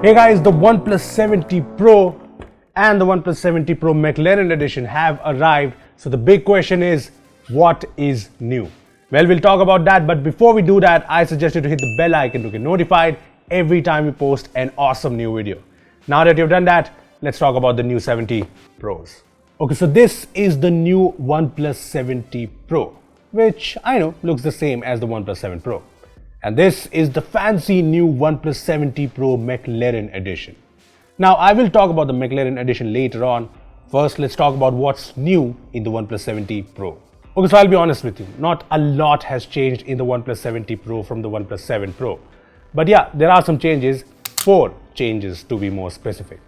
Hey guys, the OnePlus 70 Pro and the OnePlus 70 Pro McLaren Edition have arrived. So the big question is, what is new? Well, we'll talk about that, but before we do that, I suggest you to hit the bell icon to get notified every time we post an awesome new video. Now that you've done that, let's talk about the new 70 Pros. Okay, so this is the new OnePlus 70 Pro, which I know looks the same as the OnePlus 7 Pro. And this is the fancy new OnePlus 70 Pro McLaren Edition. Now, I will talk about the McLaren Edition later on. First, let's talk about what's new in the OnePlus 70 Pro. Okay, so I'll be honest with you, not a lot has changed in the OnePlus 70 Pro from the OnePlus 7 Pro. But yeah, there are some changes, 4 changes to be more specific.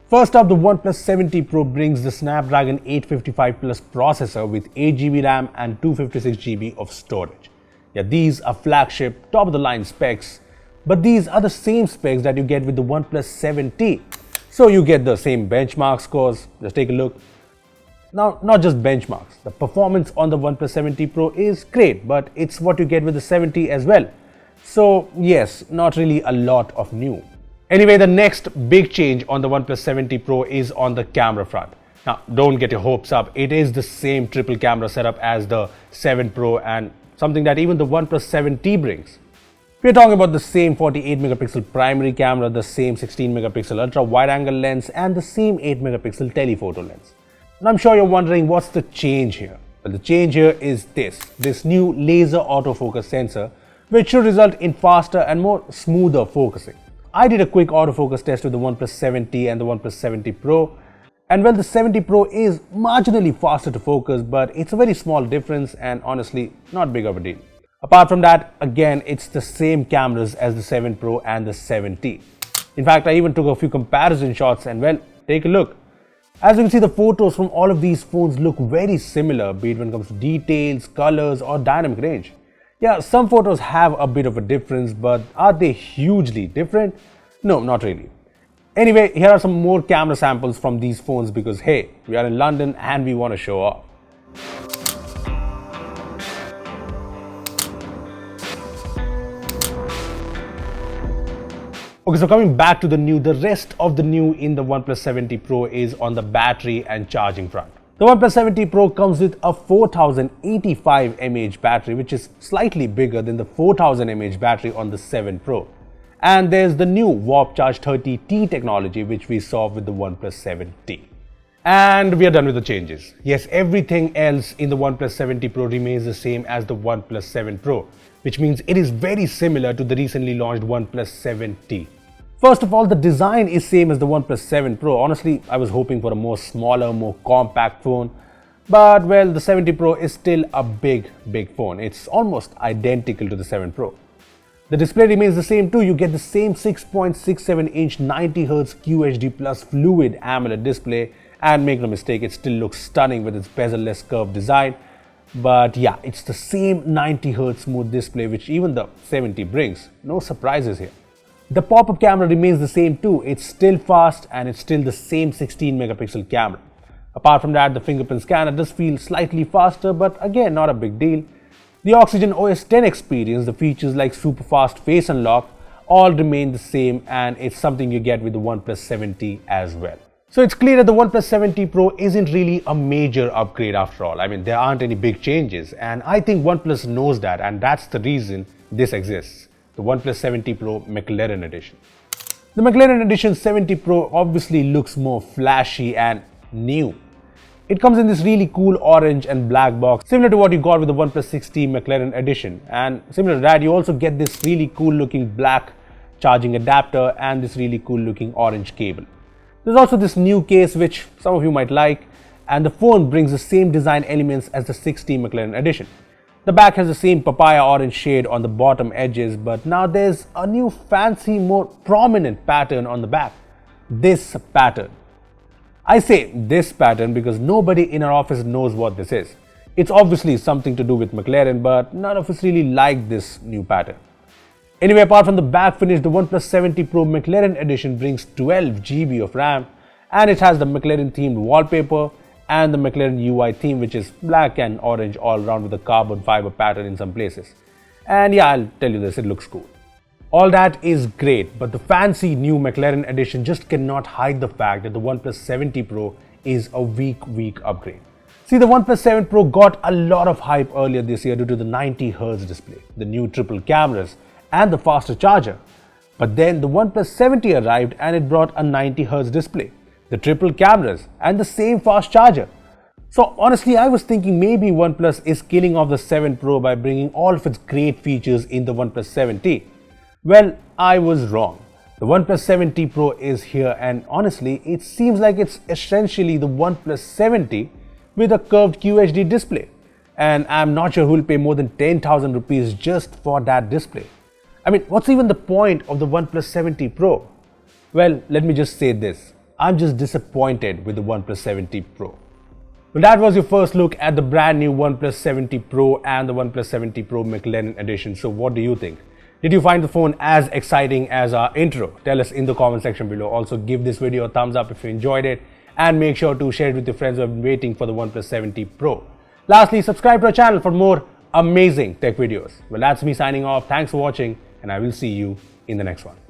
First up, the OnePlus 70 Pro brings the Snapdragon 855 Plus processor with 8GB RAM and 256GB of storage. Yeah, these are flagship, top-of-the-line specs, but these are the same specs that you get with the OnePlus 7T. So you get the same benchmark scores. Just take a look. Now, not just benchmarks. The performance on the OnePlus 70 Pro is great, but it's what you get with the 70 as well. So yes, not really a lot of new. Anyway, the next big change on the OnePlus 70 Pro is on the camera front. Now, don't get your hopes up. It is the same triple camera setup as the 7 Pro and something that even the OnePlus 7T brings. We're talking about the same 48 megapixel primary camera, the same 16 megapixel ultra wide angle lens and the same 8 megapixel telephoto lens. And I'm sure you're wondering what's the change here. Well, the change here is this new laser autofocus sensor, which should result in faster and more smoother focusing. I did a quick autofocus test with the OnePlus 70 and the OnePlus 70 Pro. And well, the 70 Pro is marginally faster to focus, but it's a very small difference and honestly not big of a deal. Apart from that, again, it's the same cameras as the 7 Pro and the 7T. In fact, I even took a few comparison shots and well, take a look. As you can see, the photos from all of these phones look very similar, be it when it comes to details, colors or dynamic range. Yeah, some photos have a bit of a difference, but are they hugely different? No, not really. Anyway, here are some more camera samples from these phones because hey, we are in London and we want to show off. Okay, so coming back to the new, the rest of the new in the OnePlus 70 Pro is on the battery and charging front. The OnePlus 70 Pro comes with a 4085 mAh battery, which is slightly bigger than the 4000 mAh battery on the 7 Pro. And there's the new Warp Charge 30T technology, which we saw with the OnePlus 7T. And we are done with the changes. Yes, everything else in the OnePlus 70 Pro remains the same as the OnePlus 7 Pro, which means it is very similar to the recently launched OnePlus 7T. First of all, the design is same as the OnePlus 7 Pro. Honestly, I was hoping for a more smaller, more compact phone. But well, the 70 Pro is still a big phone. It's almost identical to the 7 Pro. The display remains the same too. You get the same 6.67-inch 90Hz QHD Plus Fluid AMOLED display, and make no mistake, it still looks stunning with its bezel-less curved design. But yeah, it's the same 90Hz smooth display which even the 70 brings. No surprises here. The pop-up camera remains the same too. It's still fast and it's still the same 16 megapixel camera. Apart from that, the fingerprint scanner does feel slightly faster, but again, not a big deal. The Oxygen OS X experience, the features like super fast face unlock, all remain the same and it's something you get with the OnePlus 70 as well. So it's clear that the OnePlus 70 Pro isn't really a major upgrade after all. I mean, there aren't any big changes and I think OnePlus knows that, and that's the reason this exists. The OnePlus 70 Pro McLaren Edition. The McLaren Edition 70 Pro obviously looks more flashy and new. It comes in this really cool orange and black box, similar to what you got with the OnePlus 6T McLaren Edition. And similar to that, you also get this really cool looking black charging adapter and this really cool looking orange cable. There's also this new case which some of you might like, and the phone brings the same design elements as the 6T McLaren Edition. The back has the same papaya orange shade on the bottom edges, but now there's a new fancy, more prominent pattern on the back. This pattern. I say this pattern because nobody in our office knows what this is. It's obviously something to do with McLaren, but none of us really like this new pattern. Anyway, apart from the back finish, the OnePlus 70 Pro McLaren Edition brings 12GB of RAM, and it has the McLaren themed wallpaper and the McLaren UI theme, which is black and orange all around with a carbon fiber pattern in some places. And yeah, I'll tell you this, it looks cool. All that is great, but the fancy new McLaren Edition just cannot hide the fact that the OnePlus 70 Pro is a weak upgrade. See, the OnePlus 7 Pro got a lot of hype earlier this year due to the 90Hz display, the new triple cameras, and the faster charger. But then the OnePlus 70 arrived and it brought a 90Hz display, the triple cameras, and the same fast charger. So honestly, I was thinking maybe OnePlus is killing off the 7 Pro by bringing all of its great features in the OnePlus 70. Well, I was wrong. The OnePlus 70 Pro is here, and honestly, it seems like it's essentially the OnePlus 70 with a curved QHD display. And I'm not sure who will pay more than 10,000 rupees just for that display. I mean, what's even the point of the OnePlus 70 Pro? Well, let me just say this. I'm just disappointed with the OnePlus 70 Pro. Well, that was your first look at the brand new OnePlus 70 Pro and the OnePlus 70 Pro McLaren Edition. So what do you think? Did you find the phone as exciting as our intro? Tell us in the comment section below. Also, give this video a thumbs up if you enjoyed it, and make sure to share it with your friends who have been waiting for the OnePlus 70 Pro. Lastly, subscribe to our channel for more amazing tech videos. Well, that's me signing off. Thanks for watching, and I will see you in the next one.